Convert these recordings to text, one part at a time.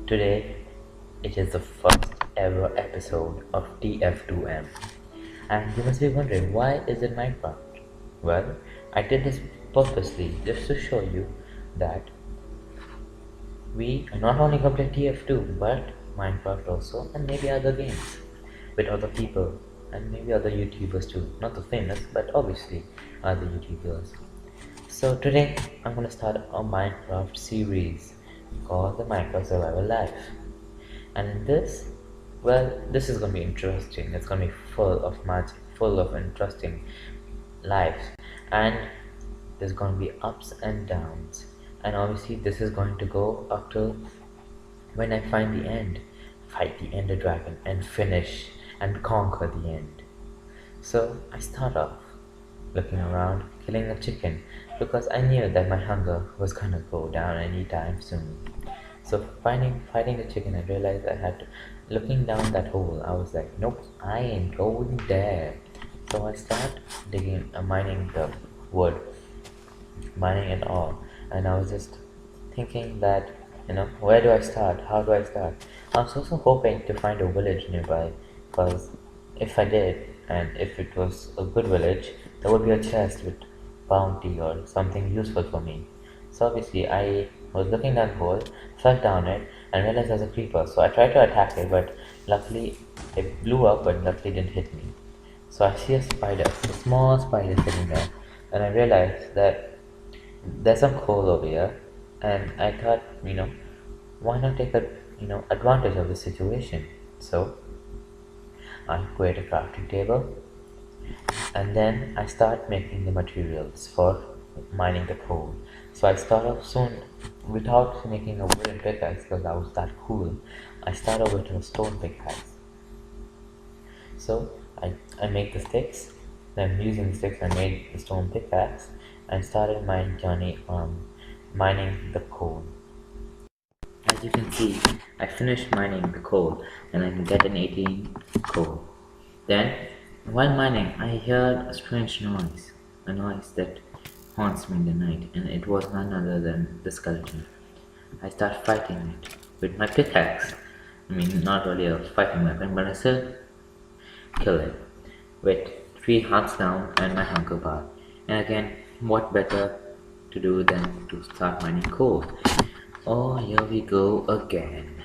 Today, it is the first ever episode of TF2M, and you must be wondering why is it Minecraft? Well, I did this purposely just to show you that we not only come to TF2 but Minecraft also, and maybe other games with other people and maybe other YouTubers too. Not the famous, but obviously other YouTubers. So today I'm gonna start a Minecraft series called the Minecraft Survival Life. And in this, well, this is gonna be interesting. It's gonna be full of magic, full of interesting lives, and there's gonna be ups and downs. And obviously, this is going to go up till when I find the end, fight the Ender Dragon, and finish and conquer the end. So I start off looking around, killing a chicken because I knew that my hunger was gonna go down anytime soon. So fighting the chicken, I realized I had to. Looking down that hole, I was like, nope, I ain't going there. So I start digging, mining the wood, mining it all, and I was just thinking that, where do I start? How do I start? I was also hoping to find a village nearby, because if I did, and if it was a good village, there would be a chest with bounty or something useful for me. So obviously, I was looking down the hole, fell down it, and realized there was a creeper. So I tried to attack it, but luckily it blew up, but luckily didn't hit me. So I see a spider, a small spider sitting there, and I realized that there's some coal over here, and I thought, why not take advantage of the situation? So I create a crafting table, and then I start making the materials for mining the coal. So I start off soon without making a wooden pickaxe because I was that cool. I start off with a stone pickaxe. So I make the sticks, then using the sticks I made the stone pickaxe and started my journey on mining the coal. As you can see, I finished mining the coal and I can get an 18 coal. Then, while mining, I heard a strange noise, a noise that haunts me in the night, and it was none other than the skeleton. I start fighting it with my pickaxe. I mean, not really a fighting weapon, but I still kill it with 3 hearts down and my hunger bar. And again, what better to do than to start mining coal? Oh, here we go again.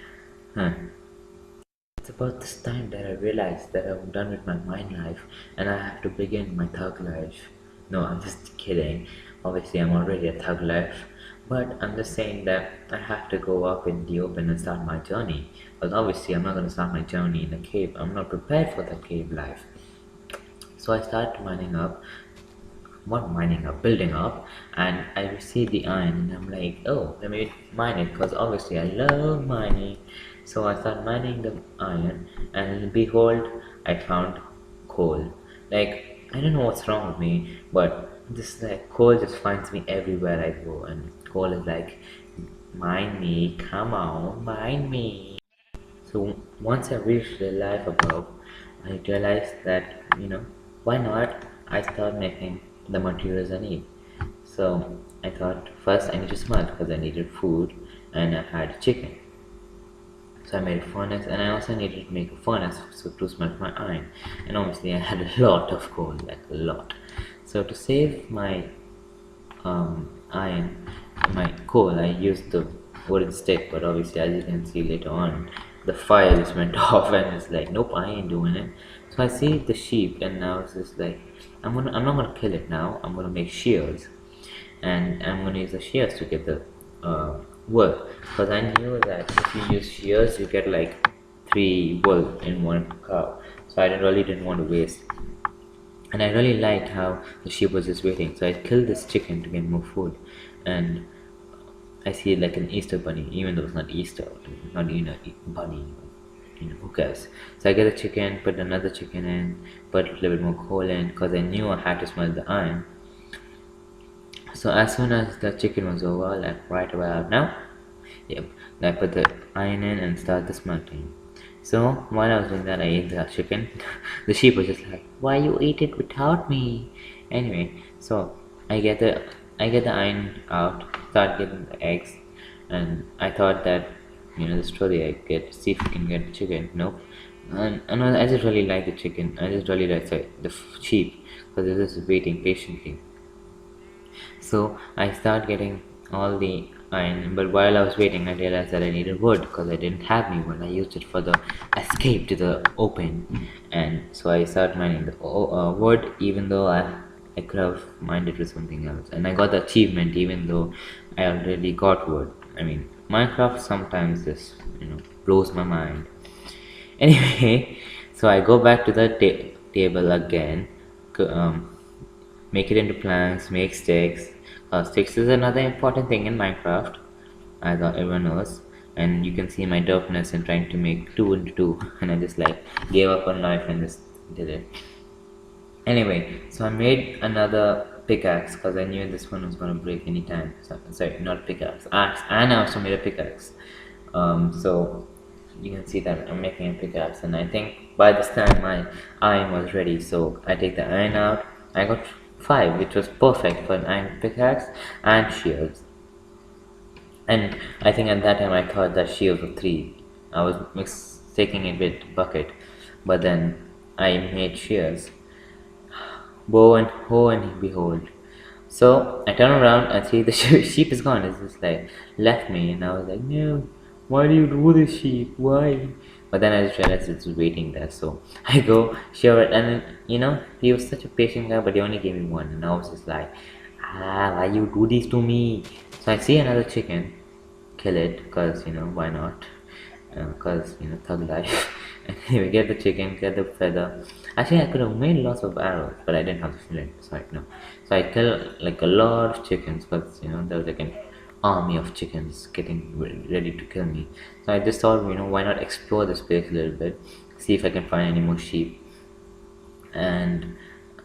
It's about this time that I realized that I'm done with my mine life and I have to begin my thug life. No, I'm just kidding. Obviously, I'm already a thug life. But I'm just saying that I have to go up in the open and start my journey. But obviously, I'm not going to start my journey in a cave. I'm not prepared for the cave life. So I start mining up, not mining up, building up, and I see the iron and I'm like, oh, let me mine it because obviously I love mining. So I start mining the iron and behold, I found coal. Like, I don't know what's wrong with me, but this like coal just finds me everywhere I go, and coal is like, mine me, come on, mine me. So once I reached the life above, I realized that, why not I start making the materials I need. So I thought first I need to smelt because I needed food and I had chicken. So I made a furnace and I also needed to make a furnace to smelt my iron. And obviously I had a lot of coal, like a lot. So to save my iron, my coal, I used the wooden stick, but obviously as you can see later on, the fire just went off and it's like, nope, I ain't doing it. So I see the sheep and now it's just like, I'm not gonna kill it now, I'm gonna make shears. And I'm gonna use the shears to get the wool. Because I knew that if you use shears, you get like 3 wool in 1 cow. So I really didn't want to waste. And I really liked how the sheep was just waiting. So I killed this chicken to get more food. And I see it like an Easter bunny, even though it's not Easter, not even a bunny. Who cares? So I get a chicken, put another chicken in, put a little bit more coal in, because I knew I had to smelt the iron. So as soon as the chicken was over, like right about now, yep, I put the iron in and start the smelting. So while I was doing that, I ate the chicken. The sheep was just like, "Why you ate it without me?" Anyway, so I get the I get the iron out, start getting the eggs, and I thought that the story I get see if you can get chicken. Nope. And I just really like the chicken. I just really like the sheep because they're just waiting patiently. So I start getting all the iron, but while I was waiting, I realized that I needed wood because I didn't have any wood. I used it for the escape to the open, and so I started mining the wood, even though I could have mined it with something else, and I got the achievement even though I already got wood. I mean, Minecraft sometimes just blows my mind. Anyway, so I go back to the table again, um, make it into planks, make sticks. Sticks is another important thing in Minecraft, as everyone knows. And you can see my dopeness in trying to make two into two, and I just like gave up on life and just did it. Anyway, so I made another pickaxe because I knew this one was gonna break anytime. So, sorry, not pickaxe, axe, and I also made a pickaxe. So you can see that I'm making a pickaxe, and I think by this time my iron was ready. So I take the iron out. I got 5, which was perfect for an iron pickaxe and shields. And I think at that time I thought that shields were 3. I was mistaking it with bucket, but then I made shears. Bow and ho and behold. So I turn around and see the sheep is gone. It's just like left me, and I was like, no, why do you do this, sheep? Why? But then I just realized it's waiting there. So I go share it, and then, he was such a patient guy, but he only gave me one, and I was just like, why you do this to me? So I see another chicken, kill it, cause why not? Cause thug life. Anyway, get the chicken, get the feather. Actually, I could have made lots of arrows, but I didn't have the flint, so no. So I killed like a lot of chickens, because there was like an army of chickens getting ready to kill me. So I just thought, why not explore this place a little bit, see if I can find any more sheep. And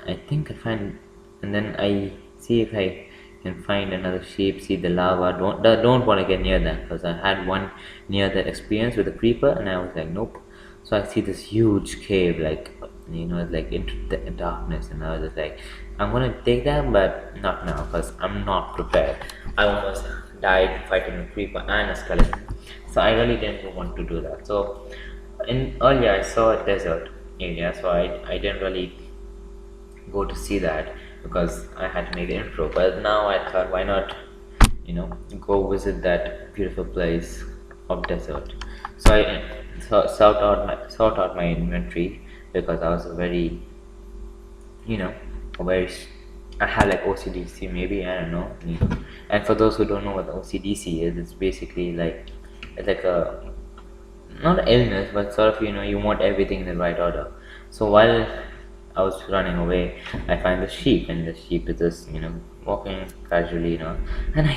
I think I find, and then I see if I can find another sheep. See the lava. Don't want to get near that, because I had one near that experience with a creeper, and I was like, nope. So I see this huge cave, like like into the darkness, and I was just like, I'm gonna take that, but not now, because I'm not prepared. I almost died fighting a creeper and a skeleton, so I really didn't want to do that. So in earlier I saw a desert area, so I didn't really go to see that because I had to make the intro. But now I thought, why not, go visit that beautiful place of desert. So I sort out my inventory, because I was a very, a very I had like OCDC, maybe, I don't know. And for those who don't know what OCDC is, it's basically like, it's like a, not an illness, but sort of, you want everything in the right order. So while I was running away, I find the sheep, and the sheep is just walking casually, and I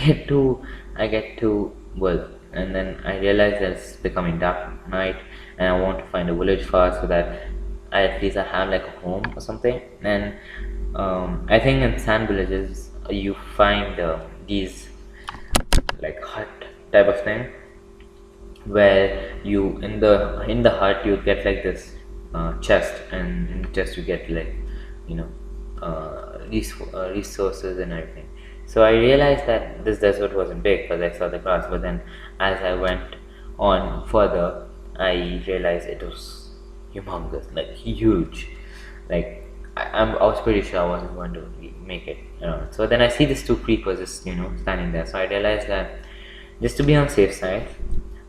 get to well, and then I realize that it's becoming dark night, and I want to find a village first, so that at least I have like a home or something. And I think in sand villages you find these like hut type of thing, where you in the hut you get like this chest, and in the chest you get like you know resources and everything. So I realized that this desert wasn't big because I saw the grass, but then as I went on further, I realized it was humongous, like huge. Like I was pretty sure I wasn't going to make it. So then I see these 2 creepers just standing there. So I realized that just to be on safe side,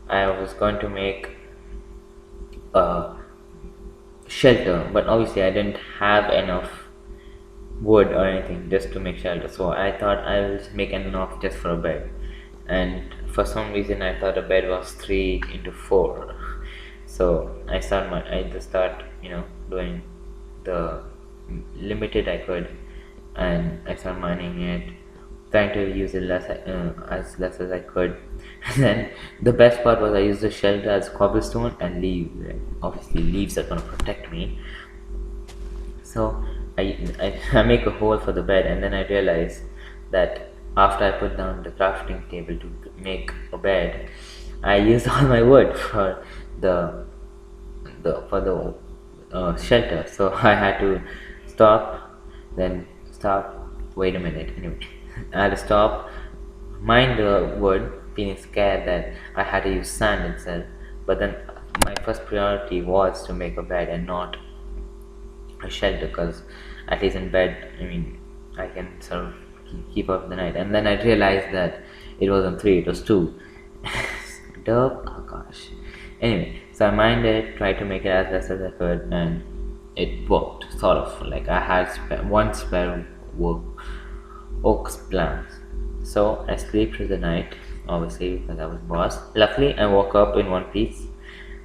I was going to make a shelter, but obviously I didn't have enough wood or anything just to make shelter. So I thought I will make enough just for a bed, and for some reason I thought a bed was 3 into 4. So I just start doing the limited I could, and I start mining it, trying to use it as less as I could. And then the best part was I used the shelter as cobblestone and leaves. Obviously, leaves are gonna protect me. So I make a hole for the bed, and then I realize that after I put down the crafting table to make a bed, I used all my wood for the shelter. So I had to stop, then stop. Wait a minute. Anyway, I had to stop, mind the wood, feeling scared that I had to use sand instead. But then my first priority was to make a bed and not a shelter, because at least in bed, I mean, I can sort of keep up the night. And then I realized that it wasn't three, it was two. Duh, oh gosh. Anyway, so I minded, tried to make it as best as I could, and it worked, sort of. Like I had one spare work oaks plant. So I sleep through the night, obviously because I was boss. Luckily, I woke up in one piece,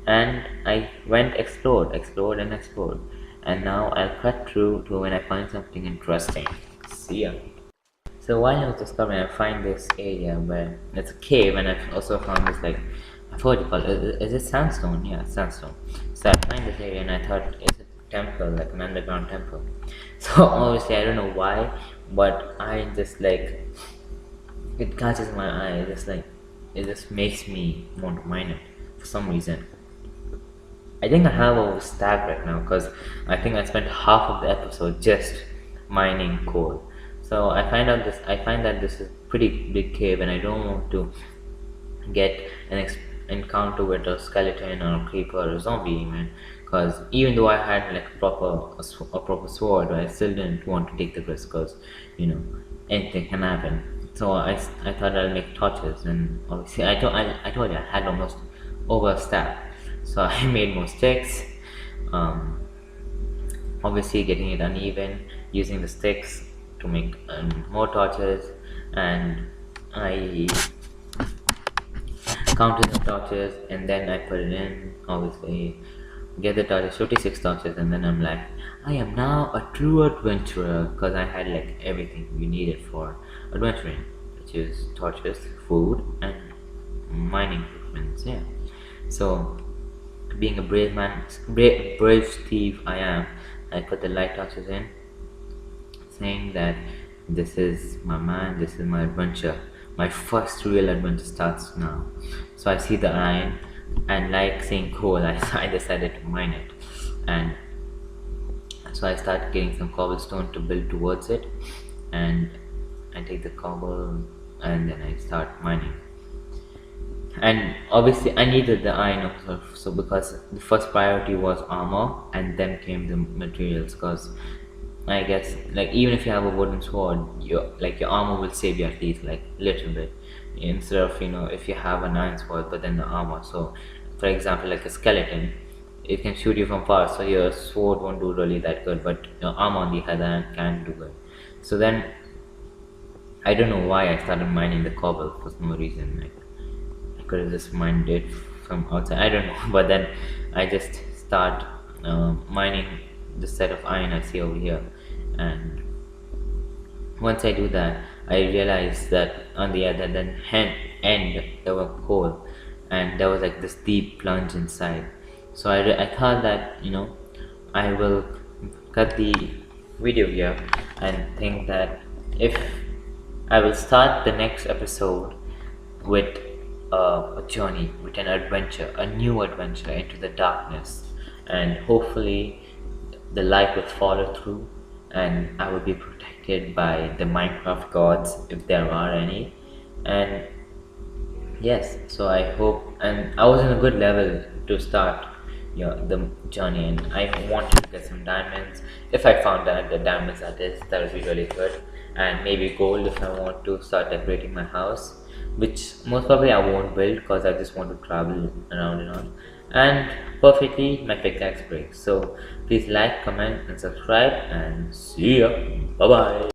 and I went explored and explored. And now I'll cut through to when I find something interesting. See ya. So while I was discovering, I find this area where it's a cave, and I also found this like I forgot what you call it. Is it sandstone? Yeah, sandstone. So I find this area, and I thought it's a temple, like an underground temple. So obviously I don't know why, but I just like it catches my eye. It just like it just makes me want to mine it for some reason. I think I have a stack right now because I think I spent half of the episode just mining coal. So I find that this is pretty big cave, and I don't want to get an encounter with a skeleton or a creeper or a zombie even. Because even though I had like a proper sword, I still didn't want to take the risk because anything can happen. So I thought I'll make torches, and obviously I told you I had almost over a stack. So I made more sticks, obviously getting it uneven, using the sticks to make more torches, and I counted the torches, and then I put it in, obviously get the torches, 56 torches, and then I'm like, I am now a true adventurer, because I had like everything we needed for adventuring, which is torches, food, and mining equipment. Yeah, so being a brave thief I am, I put the light torches in, saying that this is my man, this is my adventure. My first real adventure starts now. So I see the iron, and like seeing coal, I decided to mine it. And so I start getting some cobblestone to build towards it, and I take the cobble, and then I start mining. And obviously I needed the iron also, so because the first priority was armor, and then came the materials, because I guess like even if you have a wooden sword, your armor will save you at least like little bit, instead of if you have an iron sword but then the armor. So for example, like a skeleton, it can shoot you from far, so your sword won't do really that good, but your armor on the other hand can do good. So then I don't know why I started mining the cobble for no reason. Like I could have just mined it from outside, I don't know. But then I just start mining the set of iron I see over here, and once I do that, I realize that on the other end there were coal, and there was like this deep plunge inside. So I thought that I will cut the video here and think that if I will start the next episode with a journey, with an adventure, a new adventure into the darkness, and hopefully the light will follow through, and I will be protected by the Minecraft gods if there are any. And yes, so I hope, and I was in a good level to start the journey, and I wanted to get some diamonds. If I found that the diamonds that would be really good, and maybe gold if I want to start decorating my house, which most probably I won't build because I just want to travel around and all. And perfectly my pickaxe breaks. So please like, comment, and subscribe, and see ya. Bye bye.